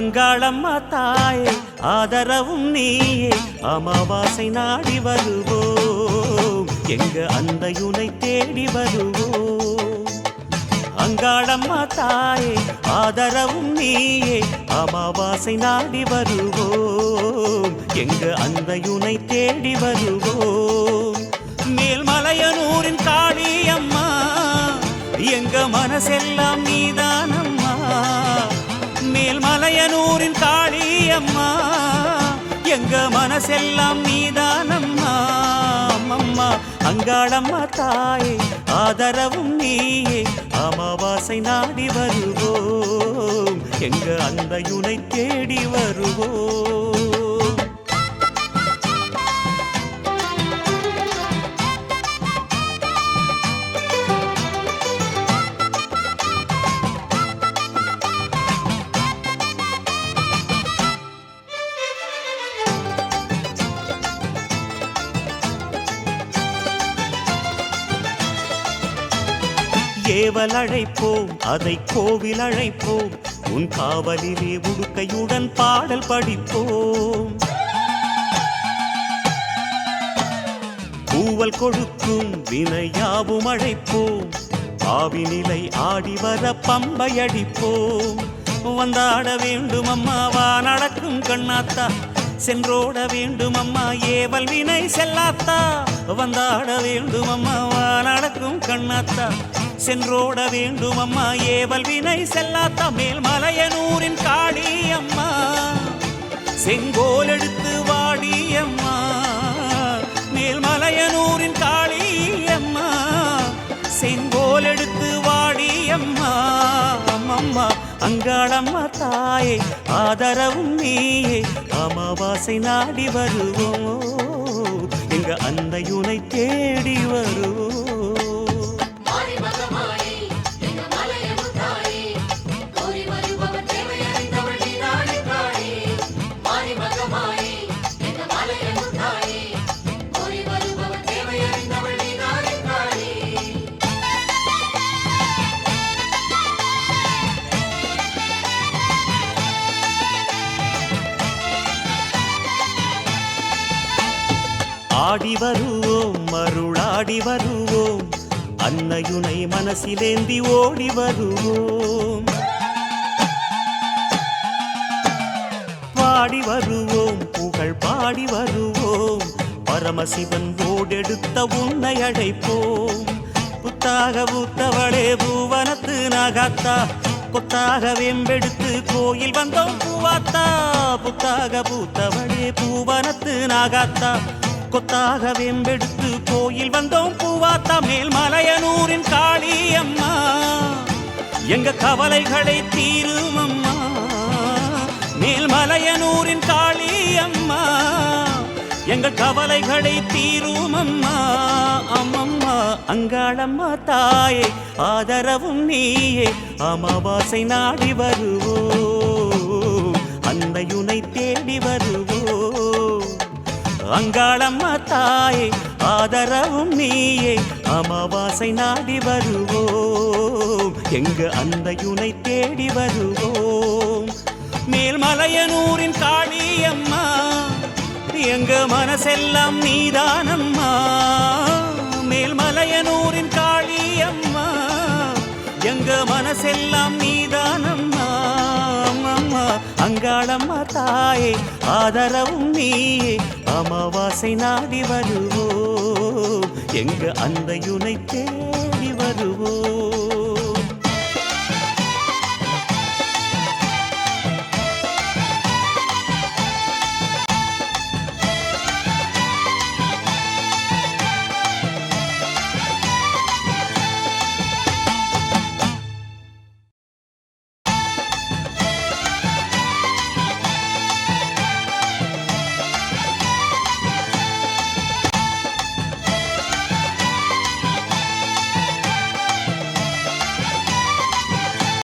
அங்காளம்மா தாயே ஆதரவும் நீயே அமாவாசை நாடி வருவோம் எங்க அன்னையுனை தேடி வருவோம். அங்காளம்மா தாயே ஆதரவும் நீயே அமாவாசை நாடி வருவோம் எங்க அன்னையுனை தேடி வருவோம். மேல்மலையனூரின் காளியம்மா எங்க மனசெல்லாம் நீதானம்மா. மேல்மலையனூரின் காளியம்மா எங்க மனசெல்லாம் நீதானம்மா. அம்மம்மா அங்காளம்மா தாயே ஆதரவும் நீயே அமாவாசை நாடி வருவோம் எங்க அன்னையுனை தேடி வருவோம். ஏவல் அழைப்போம் அதை கோவில் அழைப்போம் உன் காவலிலே உடுக்கையுடன் பாடல் படிப்போம். பூவல் கொடுக்கும் வினையாவும் அழைப்போம் ஆவி நிலை ஆடி வர பம்பை அடிப்போம். வந்தாட வேண்டும் அம்மா வா நடக்கும் கண்ணாத்தா சென்றோட வேண்டும் அம்மா ஏவல் வினை செல்லாத்தா. வந்தாட வேண்டும் அம்மா வா நடக்கும் கண்ணாத்தா சென்றோட வேண்டும் அம்மா ஏவல் வினை செல்லாத்தா. மேல்மலையனூரின் காளியம்மா செங்கோல் எடுத்து வாடியம்மா. மேல்மலையனூரின் காளியம்மா செங்கோல் எடுத்து வாடியம்மா. அம்மம்மா அங்காளம்மா தாயே ஆதரவும் நீயே அமாவாசை நாடி வருவோம் எங்க அன்னையுனை தேடி வருவோம். ஆடி வருவோம் மருளாடி வருவோம் அன்னையுனை மனசிலேந்தி ஓடி வருவோம். பாடி வருவோம் புகழ் பாடி வருவோம் பரமசிவன் ஓடெடுத்த உன்னை அழைப்போம். புத்தாக பூத்தவளே பூவனத்து நாகாத்தா கொத்தாக வெம்பெடுத்து கோயில் வந்தோம் பூவாத்தா. புத்தாக பூத்தவளே பூவனத்து நாகாத்தா கொத்தாக வெம்பெடுத்து கோயில் வந்தோம் பூவாத்தா. மேல்மலையனூரின் காளியம்மா எங்க கவலைகளை தீரும் அம்மா. மேல்மலையனூரின் காளியம்மா எங்கள் கவலைகளை தீரும் அம்மா. அம்மம்மா அங்காளம்மா தாயே ஆதரவும் நீயே அமாவாசை நாடி வருவோம் அன்னையுனை தேடி வருவோம். அங்காளம்மா தாயே ஆதரவும் நீயே அமாவாசை நாடி வருவோம் எங்க அன்னையுனை தேடி வருவோம். மேல்மலையனூரின் காளியம்மா எங்க மனசெல்லாம் நீதானம்மா. மேல்மலையனூரின் காளியம்மா எங்க மனசெல்லாம் நீதானம்மா. அம்மா அங்காளம்மா தாயே ஆதரவும் நீயே அமாவாசை நாடி வருவோம் எங்க அன்னையுனை தேடி வருவோம்.